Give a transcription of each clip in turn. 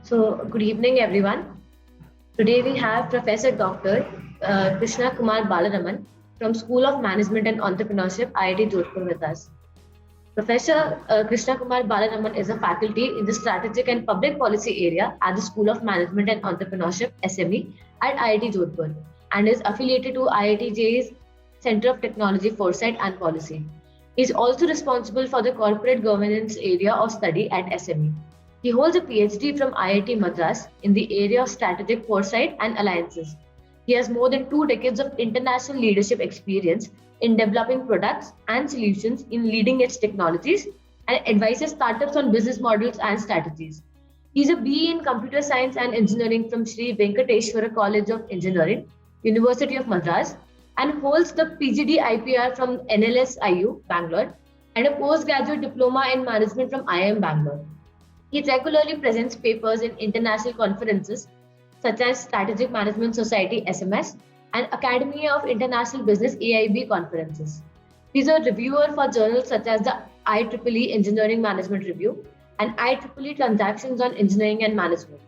Good evening, everyone. Today we have Professor Dr. Krishna Kumar Balaraman from School of Management and Entrepreneurship, IIT Jodhpur, with us. Professor Krishna Kumar Balaraman is a faculty in the Strategic and Public Policy area at the School of Management and Entrepreneurship, SME, at IIT Jodhpur, and is affiliated to IIT JEE's Center of Technology, Foresight and Policy. He is also responsible for the corporate governance area of study at SME. He holds a PhD from IIT Madras in the area of strategic foresight and alliances. He has more than 2 decades of international leadership experience in developing products and solutions in leading edge technologies and advises startups on business models and strategies. He is a BE in Computer Science and Engineering from Sri Venkateshwara College of Engineering, University of Madras, and holds the PGD IPR from NLS-IU, Bangalore, and a postgraduate diploma in management from IIM Bangalore. He regularly presents papers in international conferences such as Strategic Management Society SMS and Academy of International Business AIB conferences. He is a reviewer for journals such as the IEEE Engineering Management Review and IEEE Transactions on Engineering and Management.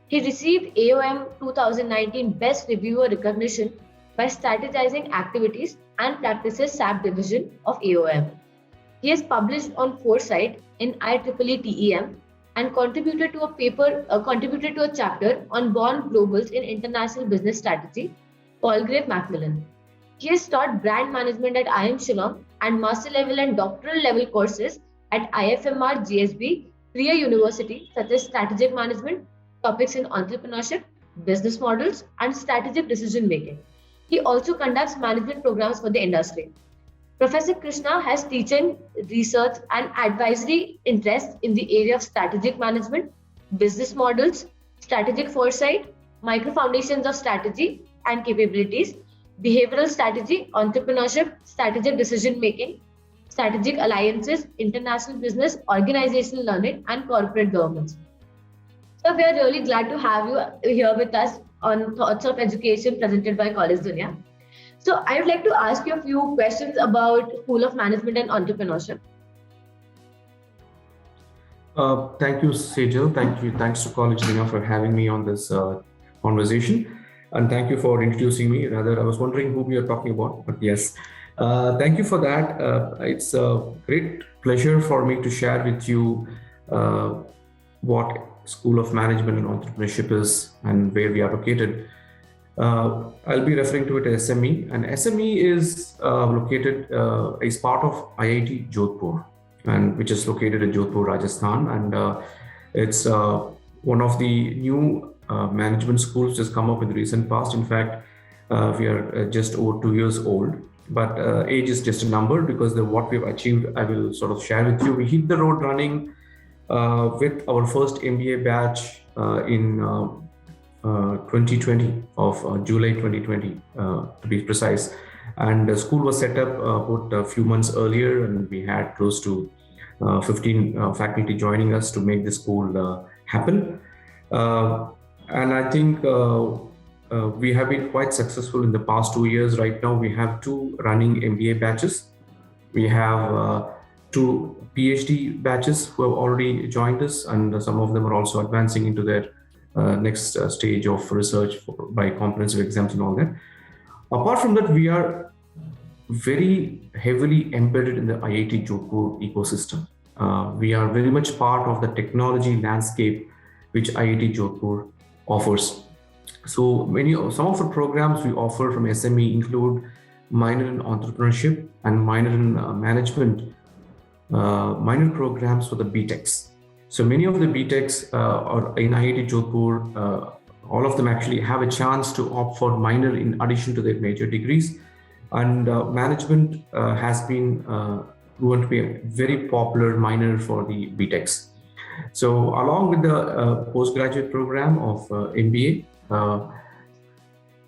He received AOM 2019 Best Reviewer recognition by Strategizing Activities and Practices SAP division of AOM. He has published on foresight in IEEE TEM and contributed to a chapter on Born Globals in International Business Strategy, Palgrave Macmillan. He has taught brand management at IIM Shillong and master level and doctoral level courses at IFMR GSB, Priya University, such as strategic management, topics in entrepreneurship, business models, and strategic decision making. He also conducts management programs for the industry. Professor Krishna has teaching, research, and advisory interests in the area of strategic management, business models, strategic foresight, micro foundations of strategy and capabilities, behavioral strategy, entrepreneurship, strategic decision making, strategic alliances, international business, organizational learning, and corporate governance. So we are really glad to have you here with us on Thoughts of Education presented by College Dunia. So I would like to ask you a few questions about School of Management and Entrepreneurship. Thank you, Sejal. Thanks to College Dunia for having me on this conversation. And thank you for introducing me. Rather, I was wondering whom you're talking about, but yes. Thank you for that. It's a great pleasure for me to share with you what School of Management and Entrepreneurship is and where we are located. I'll be referring to it as SME, and SME is located is part of IIT Jodhpur, and which is located in Jodhpur, Rajasthan, and it's one of the new management schools just come up in the recent past. In fact, we are just over 2 years old, but age is just a number because what we've achieved, I will sort of share with you. We hit the road running with our first MBA batch in 2020 of July 2020 to be precise, and the school was set up about a few months earlier, and we had close to 15 faculty joining us to make the school happen, and I think we have been quite successful in the past 2 years. Right now we have 2 running MBA batches. We have 2 PhD batches who have already joined us, and some of them are also advancing into their next stage of research by comprehensive exams and all that. Apart from that, we are very heavily embedded in the IIT Jodhpur ecosystem. We are very much part of the technology landscape which IIT Jodhpur offers. So some of the programs we offer from SME include minor in entrepreneurship and minor in management, minor programs for the BTechs. So many of the BTechs are in IIT Jodhpur. All of them actually have a chance to opt for minor in addition to their major degrees. And management has been proven to be a very popular minor for the BTechs. So along with the postgraduate program of MBA,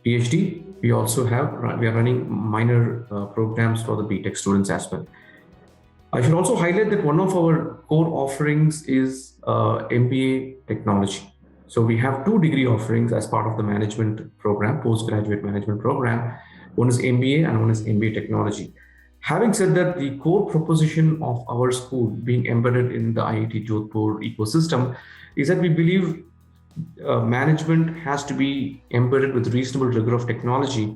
PhD, we are running minor programs for the BTech students as well. I should also highlight that one of our core offerings is MBA technology. So we have 2 degree offerings as part of the management program, postgraduate management program. One is MBA and one is MBA technology. Having said that, the core proposition of our school being embedded in the IIT Jodhpur ecosystem is that we believe management has to be embedded with reasonable rigor of technology,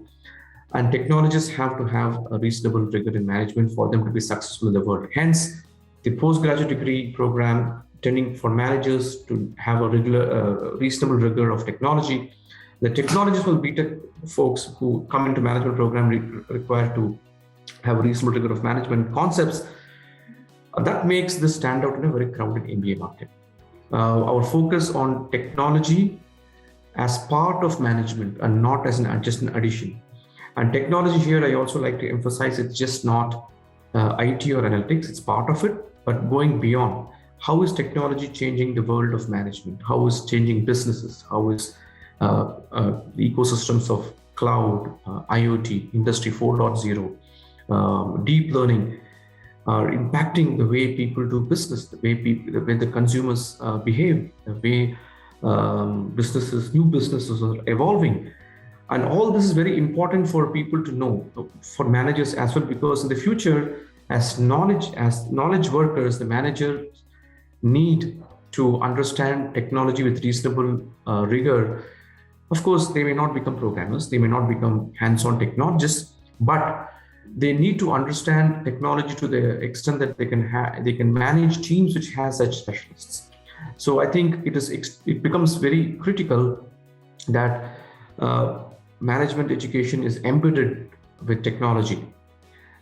and technologists have to have a reasonable rigor in management for them to be successful in the world. Hence, the postgraduate degree program tending for managers to have a reasonable rigor of technology. The technologists will be folks who come into management program required to have a reasonable rigor of management concepts. That makes this stand out in a very crowded MBA market. Our focus on technology as part of management and not as just an addition. And technology here, I also like to emphasize, it's just not IT or analytics, it's part of it, but going beyond. How is technology changing the world of management? How is changing businesses? How is the ecosystems of cloud, IoT, Industry 4.0, deep learning are impacting the way people do business, the way the consumers behave, the way new businesses are evolving. And all this is very important for people to know, for managers as well, because in the future, as knowledge workers, the managers need to understand technology with reasonable rigor. Of course, they may not become programmers, they may not become hands-on technologists, but they need to understand technology to the extent that they can manage teams which has such specialists. So I think it becomes very critical that management education is embedded with technology,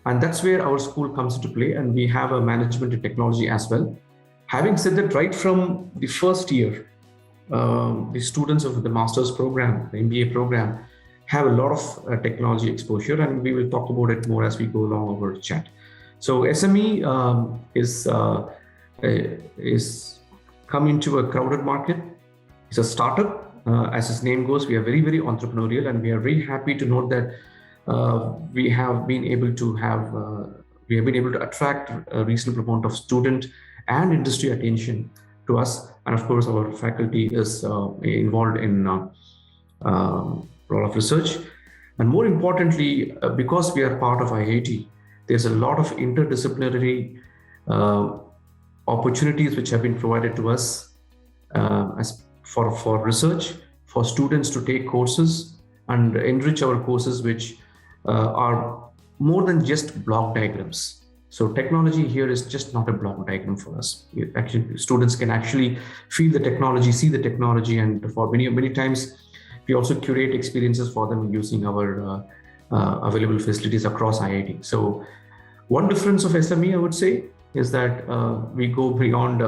and that's where our school comes into play. And we have a management in technology as well. Having said that, right from the first year, the students of the master's program, the MBA program, have a lot of technology exposure, and we will talk about it more as we go along our chat. So SME is come into a crowded market. It's a startup. As its name goes, we are very, very entrepreneurial, and we are very happy to note that we have been able to attract a reasonable amount of student and industry attention to us. And of course, our faculty is involved in a lot of research. And more importantly, because we are part of IIT, there's a lot of interdisciplinary opportunities which have been provided to us as for research, for students to take courses and enrich our courses, which are more than just block diagrams. So technology here is just not a block diagram for us. Students can actually feel the technology, see the technology, and for many times, we also curate experiences for them using our available facilities across IIT. So one difference of SME, I would say, is that we go beyond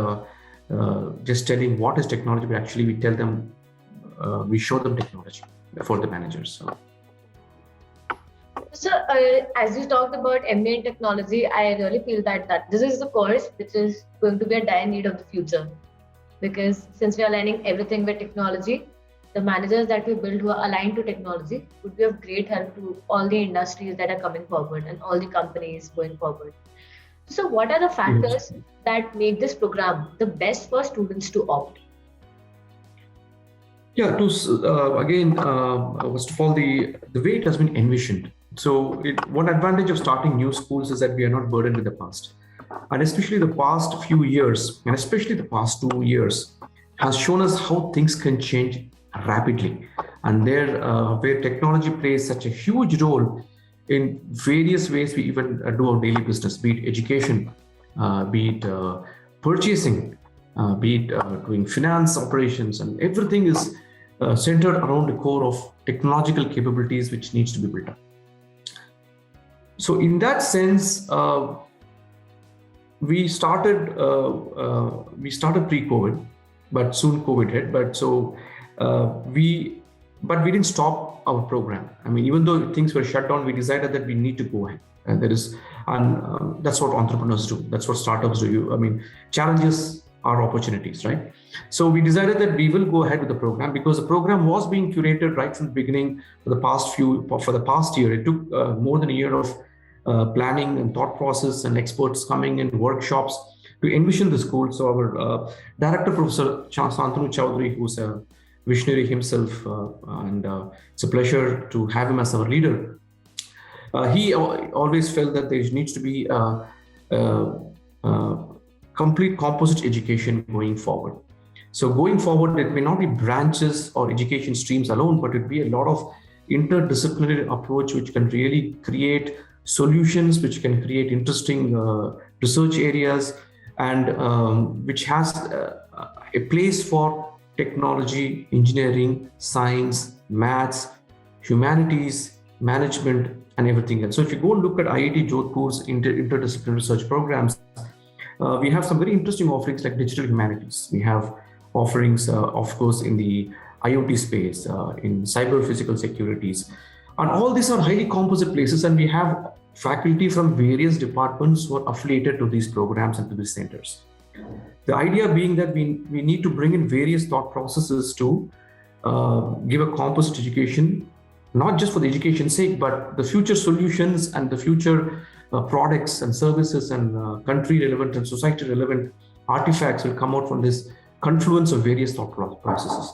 just telling what is technology, but actually we tell them, we show them technology for the managers. So, as you talked about MBA in technology, I really feel that this is the course which is going to be a dire need of the future. Because since we are aligning everything with technology, the managers that we build who are aligned to technology would be of great help to all the industries that are coming forward and all the companies going forward. So what are the factors that make this program the best for students to opt? Yeah, first of all, the way it has been envisioned. So one advantage of starting new schools is that we are not burdened with the past. And especially the past few years, and especially the past 2 years, has shown us how things can change rapidly. And where technology plays such a huge role in various ways we even do our daily business, be it education, be it purchasing, be it doing finance operations, and everything is centered around the core of technological capabilities which needs to be built up. So in that sense, we started pre-COVID, but soon COVID hit. But we didn't stop our program. I mean, even though things were shut down, we decided that we need to go ahead. And that's what entrepreneurs do. That's what startups do. Challenges are opportunities, right? So we decided that we will go ahead with the program because the program was being curated right from the beginning for the past year. It took more than a year of planning and thought process and experts coming in workshops to envision the school. So our director, Professor Shantanu Chowdhury, who's a visionary himself, and it's a pleasure to have him as our leader. He always felt that there needs to be a complete composite education going forward. So going forward, it may not be branches or education streams alone, but it would be a lot of interdisciplinary approach which can really create solutions, which can create interesting research areas, and which has a place for technology, engineering, science, maths, humanities, management, and everything else. So if you go and look at IIT Jodhpur's interdisciplinary research programs, we have some very interesting offerings like digital humanities. We have offerings, of course, in the IoT space, in cyber physical securities. And all these are highly composite places, and we have faculty from various departments who are affiliated to these programs and to these centers. The idea being that we need to bring in various thought processes to give a composite education, not just for the education's sake, but the future solutions and the future products and services and country relevant and society relevant artifacts will come out from this confluence of various thought processes.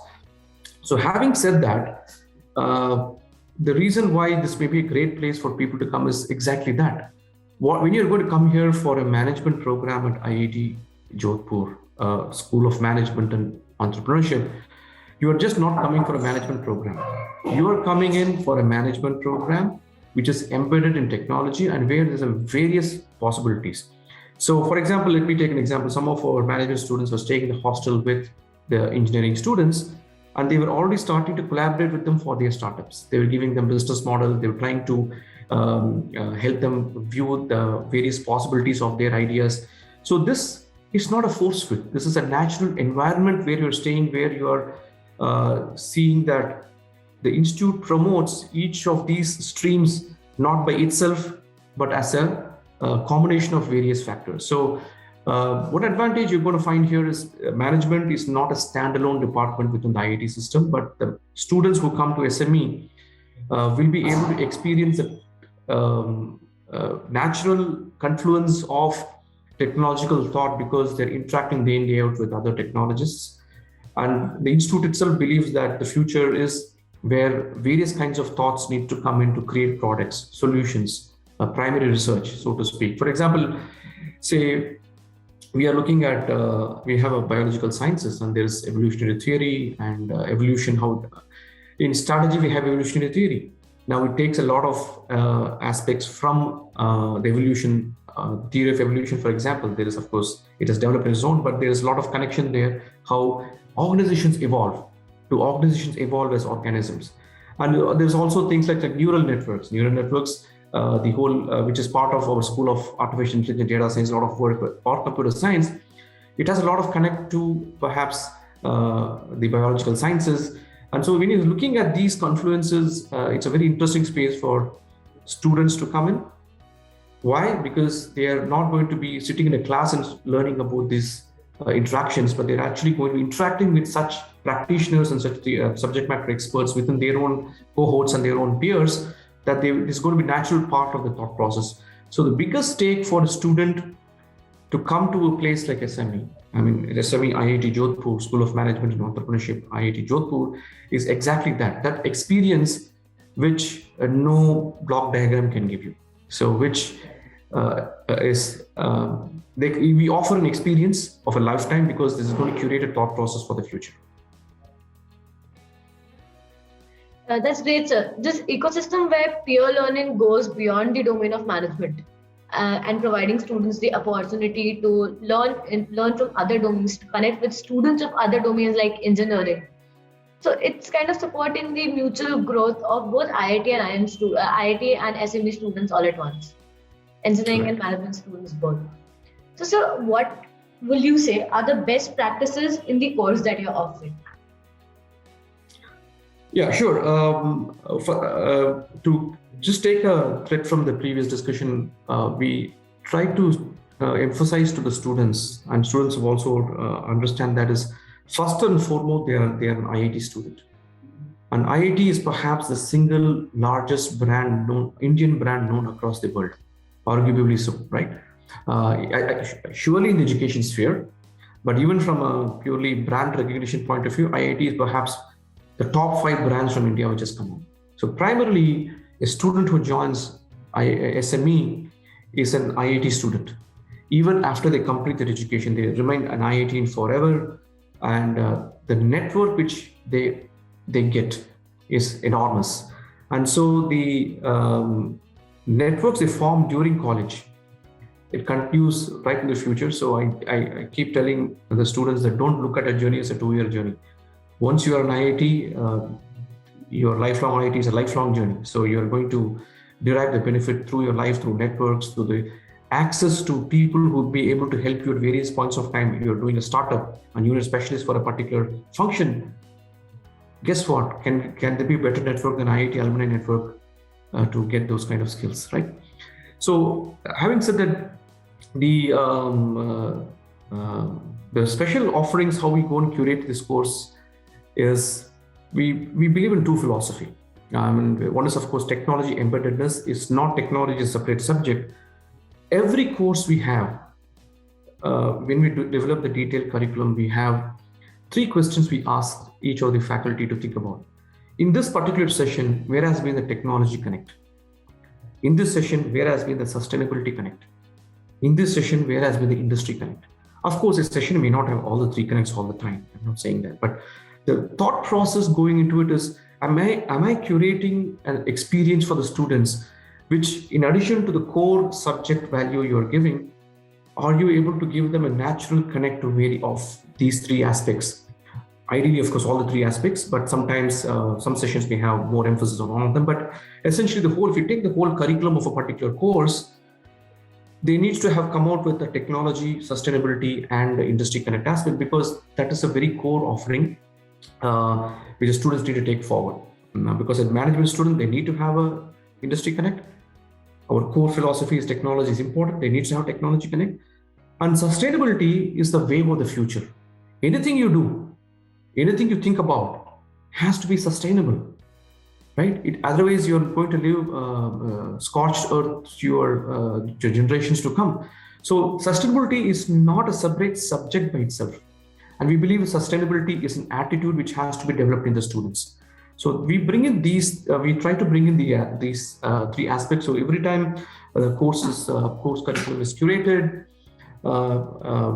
So having said that, the reason why this may be a great place for people to come is exactly that. When you're going to come here for a management program at IIT Jodhpur, School of Management and Entrepreneurship, you are just not coming for a management program. You are coming in for a management program which is embedded in technology and where there's various possibilities. So for example, let me take an example. Some of our management students were staying in the hostel with the engineering students, and they were already starting to collaborate with them for their startups. They were giving them business model. They were trying to help them view the various possibilities of their ideas. So this is not a force fit. This is a natural environment where you're staying, where you are seeing that the institute promotes each of these streams not by itself, but as a combination of various factors. So what advantage you're going to find here is management is not a standalone department within the IIT system, but the students who come to SME will be able to experience the natural confluence of technological thought because they're interacting day in, day out with other technologists. And the institute itself believes that the future is where various kinds of thoughts need to come in to create products, solutions, primary research, so to speak. For example, say we are looking at, we have a biological sciences and there's evolutionary theory and evolution. How in strategy, we have evolutionary theory. Now it takes a lot of aspects from the evolution, theory of evolution, for example. There is, of course, it has developed its own, but there is a lot of connection there, how organizations evolve as organisms. And there's also things like neural networks. Neural networks, the whole, which is part of our School of Artificial Intelligence, Data Science, a lot of work or computer science. It has a lot of connect to perhaps the biological sciences. And so when you're looking at these confluences, it's a very interesting space for students to come in. Why? Because they are not going to be sitting in a class and learning about these interactions, but they're actually going to be interacting with such practitioners and such subject matter experts within their own cohorts and their own peers, that it's going to be a natural part of the thought process. So the biggest stake for a student to come to a place like SME, SME IIT Jodhpur, School of Management and Entrepreneurship, IIT Jodhpur, is exactly that experience which no block diagram can give you. So which we offer an experience of a lifetime because this is going to curate a thought process for the future. That's great, sir. This ecosystem where peer learning goes beyond the domain of management and providing students the opportunity to learn from other domains, to connect with students of other domains like engineering. So it's kind of supporting the mutual growth of both IIT and IIT and SME students all at once, engineering and management students both. So, sir, what will you say are the best practices in the course that you're offering? Yeah, sure. To just take a thread from the previous discussion, we try to emphasize to the students, and students have also understand that is first and foremost, they are an IIT student. And IIT is perhaps the single largest Indian brand known across the world, arguably so, right? Surely in the education sphere, but even from a purely brand recognition point of view, IIT is perhaps the top 5 brands from India which has come out. So primarily, a student who joins SME is an IIT student. Even after they complete their education, they remain an IIT forever. and the network which they get is enormous. And so the networks they form during college, it continues right in the future. So I keep telling the students that don't look at a journey as a 2-year journey. Once you are an IIT, your lifelong IIT is a lifelong journey. So you're going to derive the benefit through your life, through networks, through the access to people who will be able to help you at various points of time. You're doing a startup and you're a specialist for a particular function. Guess what? Can there be a better network than IIT alumni network to get those kind of skills, right? So having said that, the special offerings, how we go and curate this course is we believe in two philosophy. One is, of course, technology embeddedness. Is not technology is a separate subject. Every course we have, when we develop the detailed curriculum, we have 3 questions we ask each of the faculty to think about. In this particular session, where has been the technology connect? In this session, where has been the sustainability connect? In this session, where has been the industry connect? Of course, a session may not have all the 3 connects all the time. I'm not saying that, but the thought process going into it is, am I curating an experience for the students, which in addition to the core subject value you're giving, are you able to give them a natural connect to vary of these 3 aspects? Ideally, of course, all the 3 aspects, but sometimes some sessions may have more emphasis on one of them. But essentially, if you take the whole curriculum of a particular course, they need to have come out with the technology, sustainability, and the industry connect aspect, because that is a very core offering which the students need to take forward. Now, because as management student, they need to have a industry connect. Our core philosophy is technology is important. They need to have technology connect. And sustainability is the wave of the future. Anything you do, anything you think about has to be sustainable, right? Otherwise, you're going to live scorched earth to your generations to come. So sustainability is not a separate subject by itself. And we believe sustainability is an attitude which has to be developed in the students. So we bring in these, we try to bring in these 3 aspects. So every time the course curriculum is curated,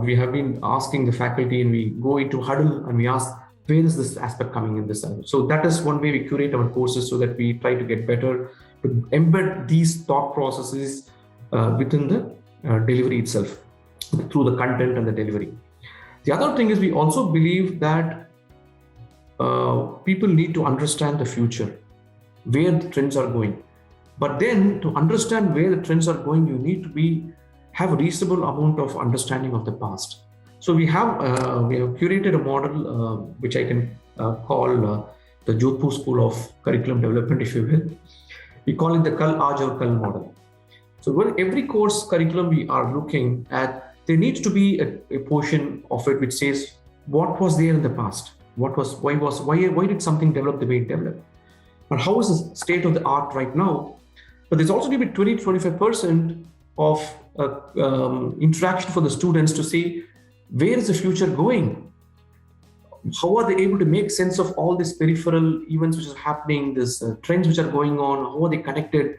we have been asking the faculty, and we go into huddle and we ask, where is this aspect coming in this? So that is one way we curate our courses, so that we try to get better to embed these thought processes within the delivery itself, through the content and the delivery. The other thing is, we also believe that people need to understand the future, where the trends are going. But then to understand where the trends are going, you need to have a reasonable amount of understanding of the past. So we have curated a model which I can call the Jodhpur School of Curriculum Development, if you will. We call it the Kal Aaj Aur Kal model. So when every course curriculum we are looking at, there needs to be a portion of it which says what was there in the past, why did something develop the way it developed, and how is the state of the art right now. But there's also to be 20-25% of interaction for the students to see where is the future going. How are they able to make sense of all these peripheral events which are happening, these trends which are going on, how are they connected?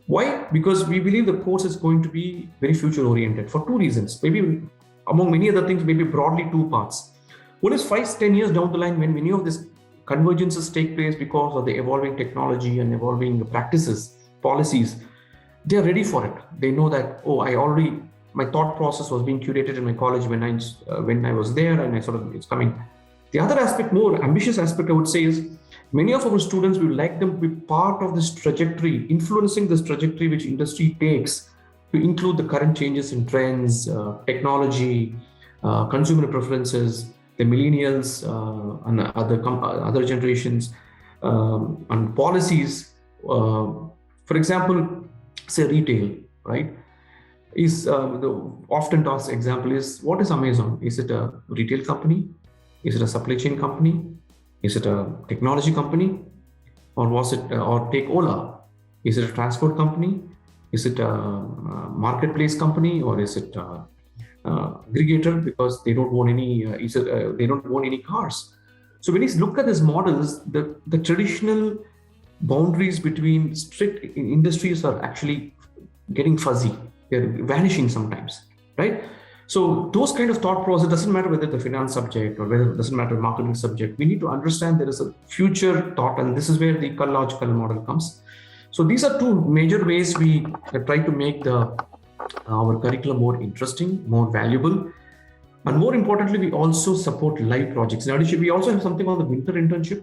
Why? Because we believe the course is going to be very future oriented for 2 reasons. Maybe among many other things, maybe broadly 2 parts. One is 5-10 years down the line, when many of these convergences take place because of the evolving technology and evolving practices, policies, they are ready for it. They know that, my thought process was being curated in my college when I was there, and it's coming. The other aspect, more ambitious aspect, I would say, is many of our students, we would like them to be part of this trajectory, influencing this trajectory which industry takes, to include the current changes in trends, technology, consumer preferences, the millennials and other generations, and policies. For example, say retail, right? Is the often tossed example is, what is Amazon? Is it a retail company? Is it a supply chain company? Is it a technology company? Or or take Ola? Is it a transport company? Is it a marketplace company? Or is it a aggregator, because they don't own any? They don't own any cars. So when you look at these models, the traditional boundaries between strict industries are actually getting fuzzy. They're vanishing sometimes, right? So those kind of thought process, doesn't matter whether the finance subject or whether it doesn't matter marketing subject, we need to understand there is a future thought, and this is where the logical model comes. So these are two major ways we try to make our curriculum more interesting, more valuable. And more importantly, we also support live projects. In addition, we also have something on the winter internship.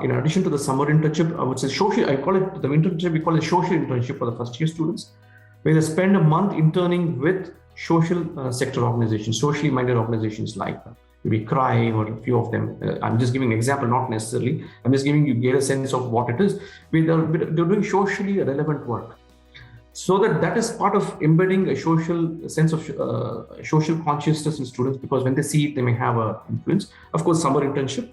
In addition to the summer internship, I would say social, I call it the winter internship, we call it social internship for the first year students, where they spend a month interning with social sector organizations, socially minded organizations like maybe CRY or a few of them. I'm just giving an example, not necessarily. I'm just giving you get a sense of what it is. They're doing socially relevant work. So that is part of embedding a social sense of social consciousness in students, because when they see it, they may have an influence. Of course, summer internship.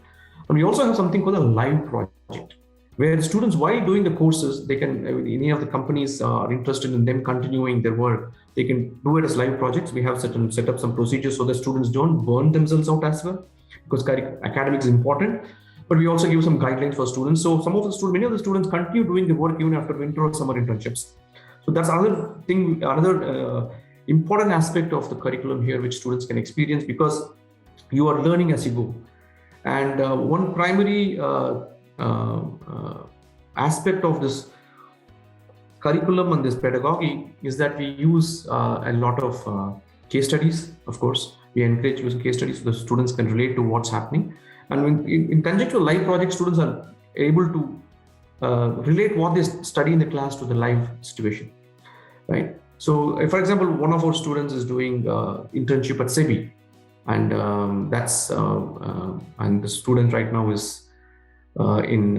And we also have something called a live project, where students, while doing the courses, they can, any of the companies are interested in them continuing their work, they can do it as live projects. We have set up some procedures so that students don't burn themselves out as well, because academics is important. But we also give some guidelines for students. So many of the students continue doing the work even after winter or summer internships. So that's another thing, another important aspect of the curriculum here, which students can experience, because you are learning as you go. And one primary aspect of this curriculum and this pedagogy is that we use a lot of case studies. Of course, we encourage using case studies so the students can relate to what's happening. And in conjunction with live projects, students are able to relate what they study in the class to the live situation, right? So, for example, one of our students is doing internship at SEBI, and and the student right now is in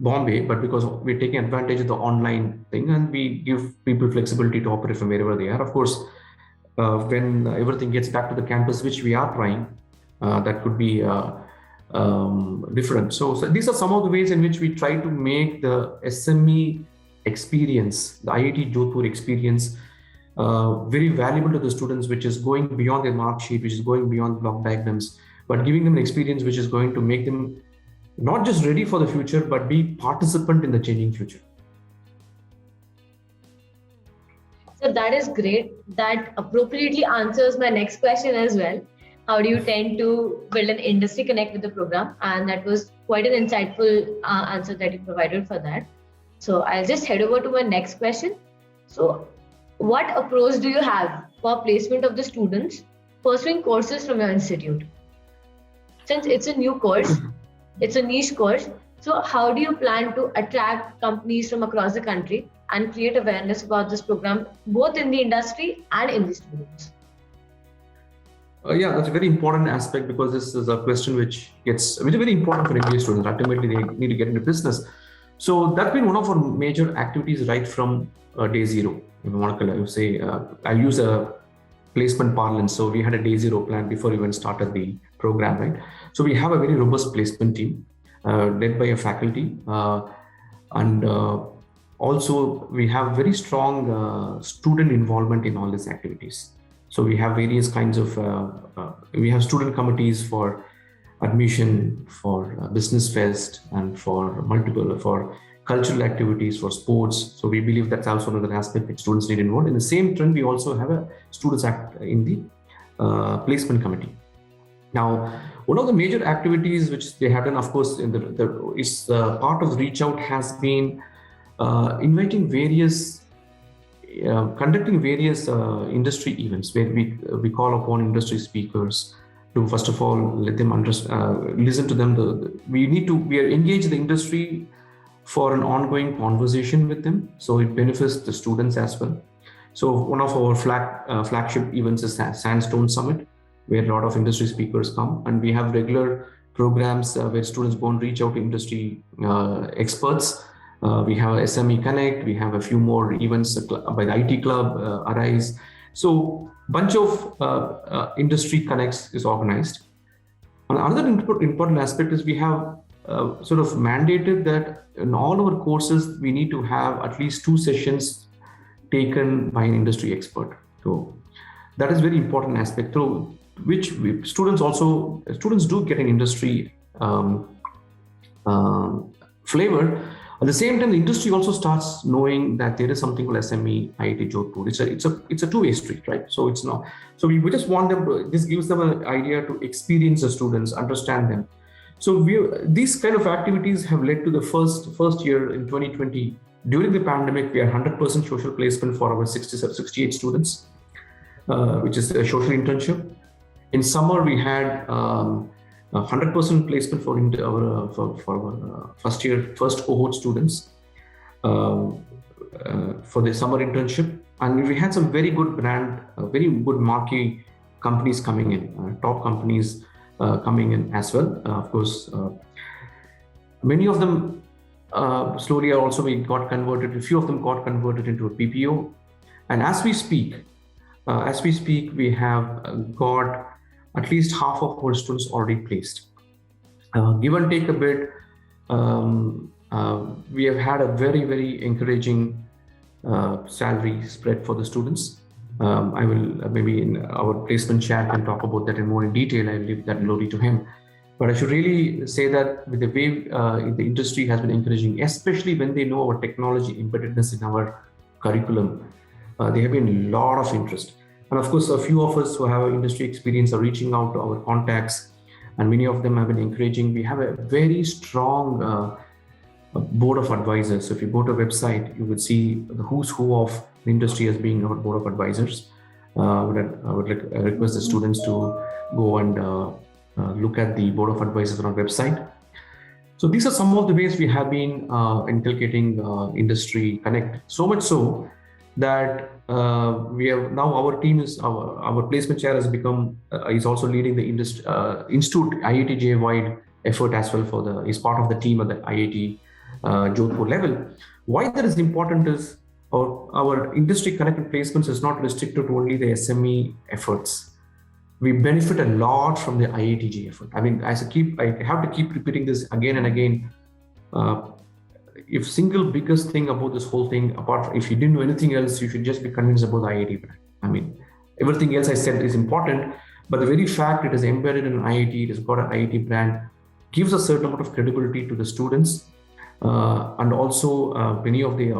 Bombay, but because we're taking advantage of the online thing, and we give people flexibility to operate from wherever they are. Of course, when everything gets back to the campus, which we are trying, that could be different. So these are some of the ways in which we try to make the SME experience, the IIT Jodhpur experience, very valuable to the students, which is going beyond their mark sheet, which is going beyond block diagrams, but giving them an experience which is going to make them not just ready for the future, but be participant in the changing future. So that is great. That appropriately answers my next question as well. How do you tend to build an industry connect with the program? And that was quite an insightful answer that you provided for that. So I'll just head over to my next question. So what approach do you have for placement of the students pursuing courses from your institute? Since it's a new course, it's a niche course, so how do you plan to attract companies from across the country and create awareness about this program, both in the industry and in the students? Yeah, that's a very important aspect, because this is a question which is very important for MBA students. Ultimately, they need to get into business. So that's been one of our major activities right from day zero. If you want to say, I'll use a placement parlance. So we had a day zero plan before we even started the program, right? So we have a very robust placement team led by a faculty, and also we have very strong student involvement in all these activities. So we have various kinds of, we have student committees for admission, for business fest, and for cultural activities, for sports. So we believe that's also another aspect that students need involved. In the same trend, we also have a students act in the placement committee. Now, one of the major activities which they have done, of course, is part of Reach Out has been inviting various, conducting various industry events where we call upon industry speakers to first of all let them listen to them. We are engaged in the industry for an ongoing conversation with them, so it benefits the students as well. So one of our flagship events is Sandstone Summit, where a lot of industry speakers come, and we have regular programs where students go and reach out to industry experts. We have SME Connect, we have a few more events by the IT Club, Arise. So bunch of industry connects is organized. And another important aspect is we have sort of mandated that in all our courses, we need to have at least 2 sessions taken by an industry expert. So that is very important aspect, through which students do get an industry flavor. At the same time, the industry also starts knowing that there is something called SME IIT Jodhpur. It's a two-way street, right? So it's not. So we just want them to. This gives them an idea to experience the students, understand them. So these kind of activities have led to the first year in 2020. During the pandemic, we had 100% social placement for our 68 students, which is a social internship. In summer, we had 100% placement for our first cohort students for the summer internship, and we had some very good very good marquee companies coming in, top companies coming in as well. Of course, many of them slowly also got converted. A few of them got converted into a PPO, and as we speak, we have got at least half of our students already placed. Give and take a bit, we have had a very, very encouraging salary spread for the students. I will maybe in our placement chat can talk about that in more in detail. I will leave that glory to him. But I should really say that with the way the industry has been encouraging, especially when they know our technology embeddedness in our curriculum, there have been a lot of interest. And of course, a few of us who have industry experience are reaching out to our contacts, and many of them have been encouraging. We have a very strong board of advisors. So if you go to a website, you would see the who's who of the industry as being our board of advisors. I would request the students to go and look at the board of advisors on our website. So these are some of the ways we have been inculcating industry connect. So much so that we have now our team is our placement chair has become is also leading the institute IIT wide effort as well is part of the team at the IIT Jodhpur level. Why that is important is our industry connected placements is not restricted to only the SME efforts. We benefit a lot from the IIT effort. I mean, I have to keep repeating this again and again. If single biggest thing about this whole thing, apart from if you didn't know anything else, you should just be convinced about the IIT brand. I mean, everything else I said is important, but the very fact it is embedded in an IIT, it has got an IIT brand, gives a certain amount of credibility to the students, and also many of the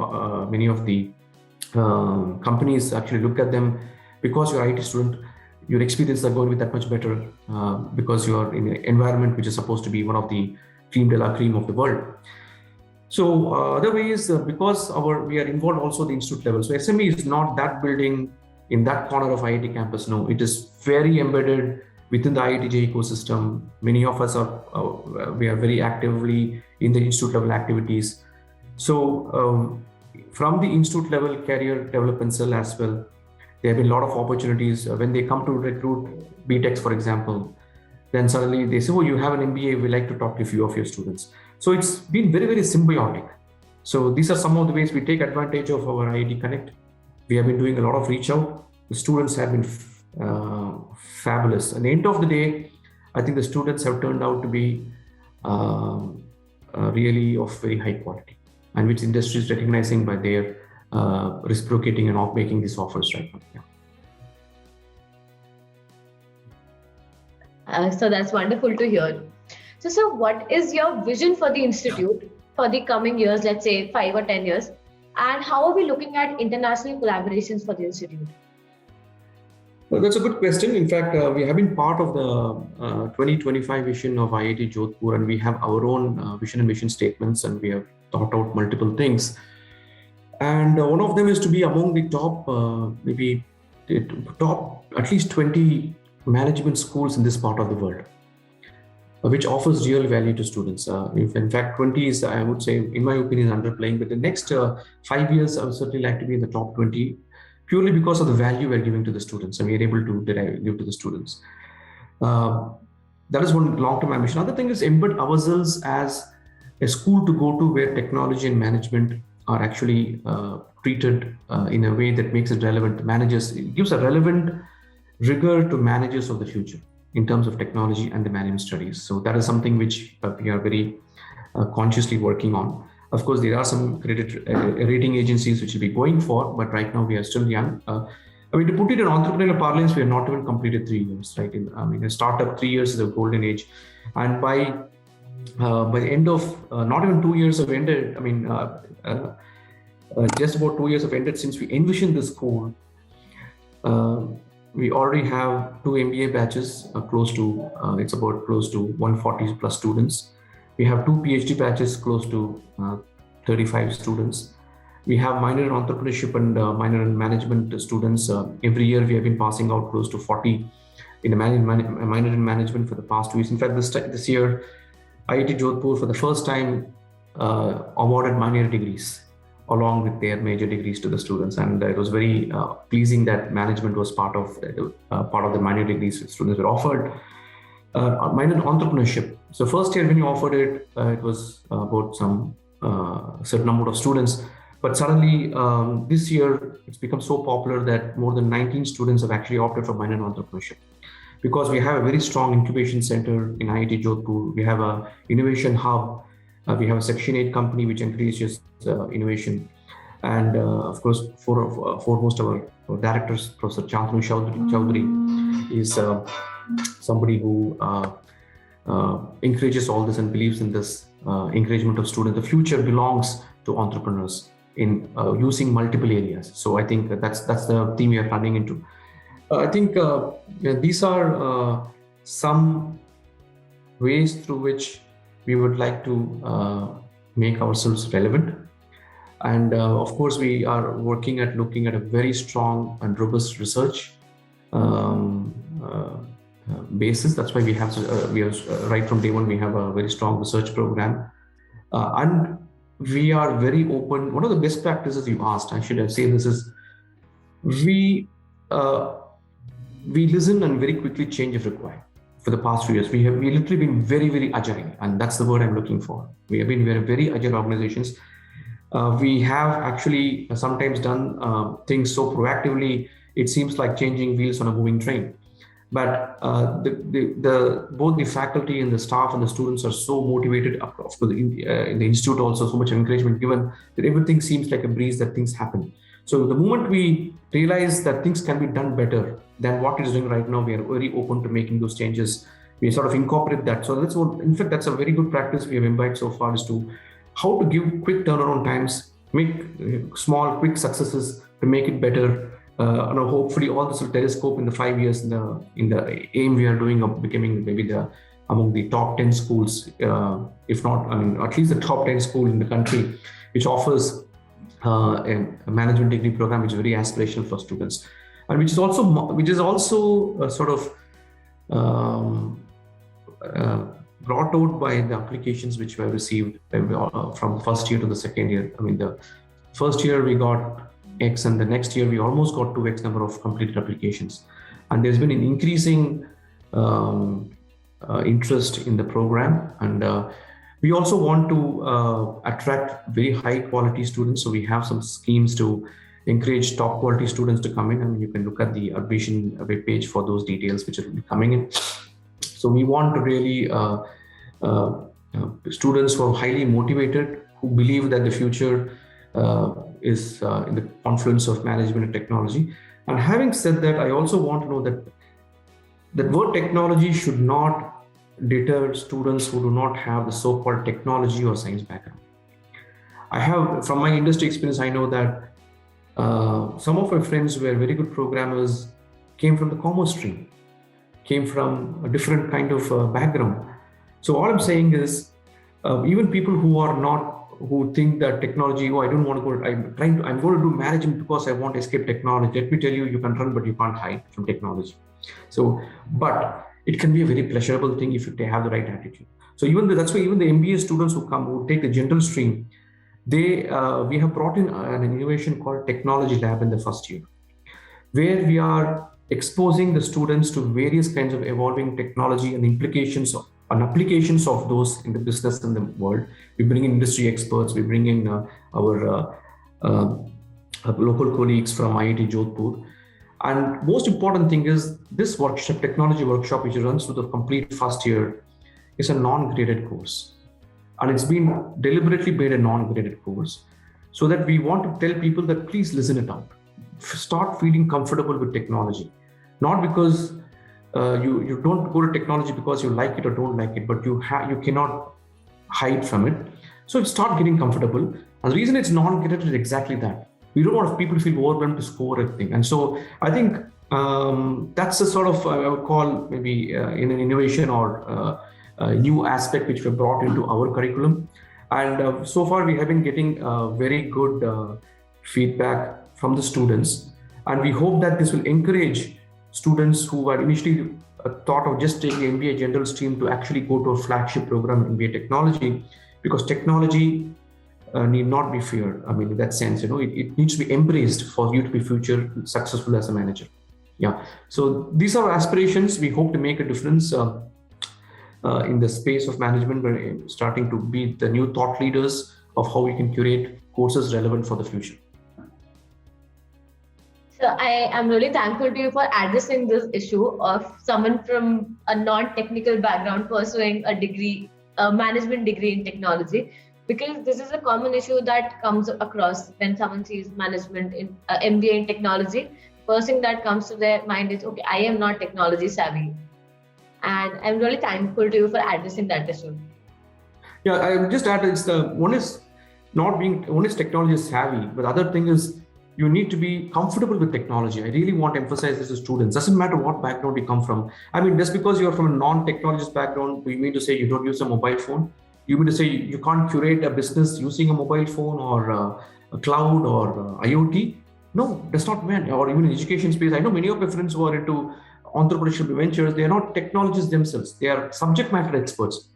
companies actually look at them because you're an IT student. Your experiences are going to be that much better because you are in an environment which is supposed to be one of the cream de la cream of the world. So other ways, because we are involved also at the institute level. So SME is not that building in that corner of IIT campus. No, it is very embedded within the IITJ ecosystem. Many of us we are very actively in the institute level activities. So from the institute level career development cell as well, there have been a lot of opportunities when they come to recruit BTechs, for example. Then suddenly they say, "Oh, you have an MBA. We like to talk to a few of your students." So it's been very, very symbiotic. So these are some of the ways we take advantage of our IIT Connect. We have been doing a lot of reach out. The students have been fabulous. At the end of the day, I think the students have turned out to be really of very high quality, and which industry is recognizing by their reciprocating and making these offers right now. Yeah. So that's wonderful to hear. So what is your vision for the institute for the coming years, let's say 5 or 10 years, and how are we looking at international collaborations for the institute? Well, that's a good question. In fact, we have been part of the 2025 vision of IIT Jodhpur, and we have our own vision and mission statements, and we have thought out multiple things. And one of them is to be among the top, top at least 20 management schools in this part of the world, which offers real value to students. In fact, 20 is, I would say, in my opinion, underplaying. But the next 5 years, I would certainly like to be in the top 20, purely because of the value we're giving to the students, and we're able to give to the students. That is one long-term ambition. Another thing is embed ourselves as a school to go to where technology and management are actually treated in a way that makes it relevant to managers. It gives a relevant rigor to managers of the future in terms of technology and the management studies. So that is something which we are very consciously working on. Of course, there are some credit rating agencies which will be going for, but right now we are still young. I mean, to put it in entrepreneurial parlance, we have not even completed 3 years, right? A startup, 3 years is a golden age. And by by the end of not even 2 years have ended. Just about 2 years have ended since we envisioned this school. We already have two MBA batches, it's about close to 140 plus students. We have two PhD batches, close to 35 students. We have minor in entrepreneurship and minor in management students. Every year we have been passing out close to 40 in a minor in management for the past 2 years. In fact, this year, IIT Jodhpur for the first time awarded minor degrees along with their major degrees to the students, and it was very pleasing that management was part of the minor degrees students were offered. Minor in entrepreneurship. So first year when you offered it, it was about some certain number of students, but suddenly this year it's become so popular that more than 19 students have actually opted for minor in entrepreneurship, because we have a very strong incubation center in IIT Jodhpur. We have a innovation hub. We have a Section 8 company which encourages innovation. And of course, foremost our directors, Professor Chantanu Chowdhury is somebody who encourages all this and believes in this encouragement of students. The future belongs to entrepreneurs in using multiple areas. So I think that's the theme we are running into. I think these are some ways through which we would like to make ourselves relevant. And of course, we are working at looking at a very strong and robust research basis. That's why we have right from day one, we have a very strong research program. And we are very open. One of the best practices you asked, I should have said this, is we listen and very quickly change if required. For the past few years, we literally been very, very agile, and that's the word I'm looking for. We have been very agile organizations. We have actually sometimes done things so proactively, it seems like changing wheels on a moving train. But both the faculty and the staff and the students are so motivated. Of course, in the institute also, so much encouragement given that everything seems like a breeze, that things happen. So the moment we realize that things can be done better than what it is doing right now, we are very open to making those changes. We sort of incorporate that. So in fact, that's a very good practice we have imbibed so far, is to how to give quick turnaround times, make small, quick successes to make it better. Hopefully all this will telescope in the 5 years in the aim we are doing of becoming maybe among the top 10 schools, if not, at least the top 10 school in the country, which offers a management degree program which is very aspirational for students, and which is also sort of brought out by the applications which were received from first year to the second year. The first year we got X, and the next year we almost got 2X number of completed applications, and there's been an increasing interest in the program. And we also want to attract very high quality students. So we have some schemes to encourage top quality students to come in. You can look at the admission webpage for those details which will be coming in. So we want to really students who are highly motivated, who believe that the future is in the confluence of management and technology. And having said that, I also want to know that the word technology should not deter students who do not have the so-called technology or science background. I have, from my industry experience, I know that some of my friends who were very good programmers came from the commerce stream, came from a different kind of background. So all I'm saying is, even people who think that technology, I don't want to go, I'm going to do management because I want to escape technology. Let me tell you, you can run, but you can't hide from technology. So, but it can be a very pleasurable thing if you have the right attitude. So that's why even the MBA students who take the general stream, we have brought in an innovation called Technology Lab in the first year, where we are exposing the students to various kinds of evolving technology and implications and applications of those in the business and the world. We bring in industry experts, we bring in our local colleagues from IIT Jodhpur. And most important thing is this workshop, technology workshop, which runs through the complete first year, is a non-graded course. And it's been deliberately made a non-graded course so that we want to tell people that please listen it out. Start feeling comfortable with technology. Not because you don't go to technology because you like it or don't like it, but you cannot hide from it. So start getting comfortable. And the reason it's non-graded is exactly that. We don't want people to feel overwhelmed to score everything. And so I think that's a sort of, I would call maybe in an innovation or a new aspect which we brought into our curriculum. And so far we have been getting very good feedback from the students. And we hope that this will encourage students who had initially thought of just taking MBA general stream to actually go to a flagship program in MBA technology, because technology need not be feared. I mean, in that sense, it needs to be embraced for you to be future successful as a manager. Yeah. So these are aspirations. We hope to make a difference in the space of management. We're starting to be the new thought leaders of how we can curate courses relevant for the future. So I am really thankful to you for addressing this issue of someone from a non-technical background pursuing a degree, a management degree in technology, because this is a common issue that comes across when someone sees management in MBA in technology. First thing that comes to their mind is, okay, I am not technology savvy. And I'm really thankful to you for addressing that issue. Yeah, I would just add, one is technology savvy, but the other thing is you need to be comfortable with technology. I really want to emphasize this to students. Doesn't matter what background you come from. I mean, just because you're from a non-technologist background, you mean to say you don't use a mobile phone? You mean to say you can't curate a business using a mobile phone or a cloud or IoT? No, that's not meant. Or even in education space, I know many of my friends who are into entrepreneurship ventures, they are not technologists themselves. They are subject matter experts,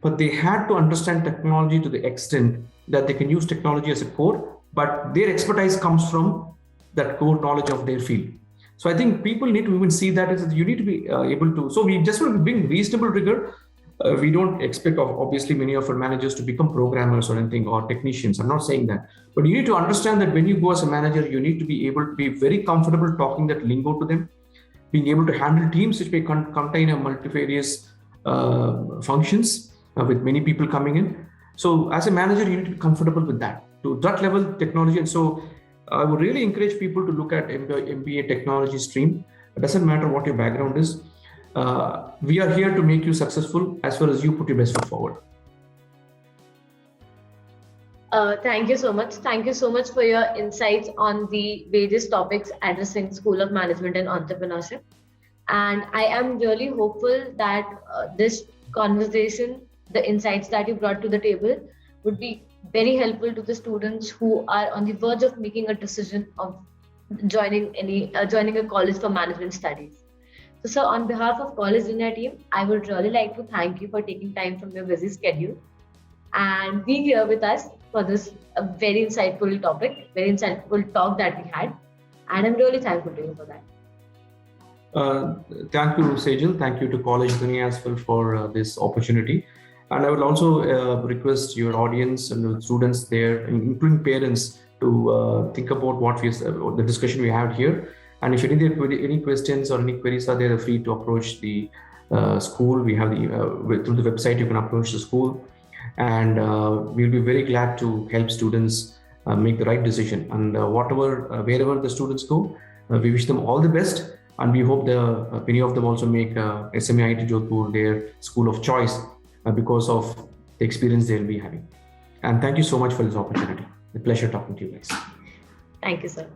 but they had to understand technology to the extent that they can use technology as a core, but their expertise comes from that core knowledge of their field. So I think people need to even see that as you need to be able to. So we just want to bring reasonable rigor. We don't expect, obviously, many of our managers to become programmers or anything or technicians. I'm not saying that. But you need to understand that when you go as a manager, you need to be able to be very comfortable talking that lingo to them, being able to handle teams which may contain a multifarious functions with many people coming in. So as a manager, you need to be comfortable with that. To that level, technology. And so I would really encourage people to look at MBA technology stream. It doesn't matter what your background is. We are here to make you successful as far as you put your best foot forward. Thank you so much. Thank you so much for your insights on the various topics addressing School of Management and Entrepreneurship. And I am really hopeful that this conversation, the insights that you brought to the table, would be very helpful to the students who are on the verge of making a decision of joining a college for management studies. So, sir, on behalf of College Dunia team, I would really like to thank you for taking time from your busy schedule and being here with us for this very insightful topic, very insightful talk that we had. And I'm really thankful to you for that. Thank you, Sejal. Thank you to College Dunia as well for this opportunity. And I would also request your audience and the students there, including parents, to think about the discussion we had here. And if any questions or any queries are there, free to approach the school. We have through the website, you can approach the school. And we'll be very glad to help students make the right decision. And wherever the students go, we wish them all the best. And we hope many of them also make SME Jodhpur their school of choice because of the experience they'll be having. And thank you so much for this opportunity. A pleasure talking to you guys. Thank you, sir.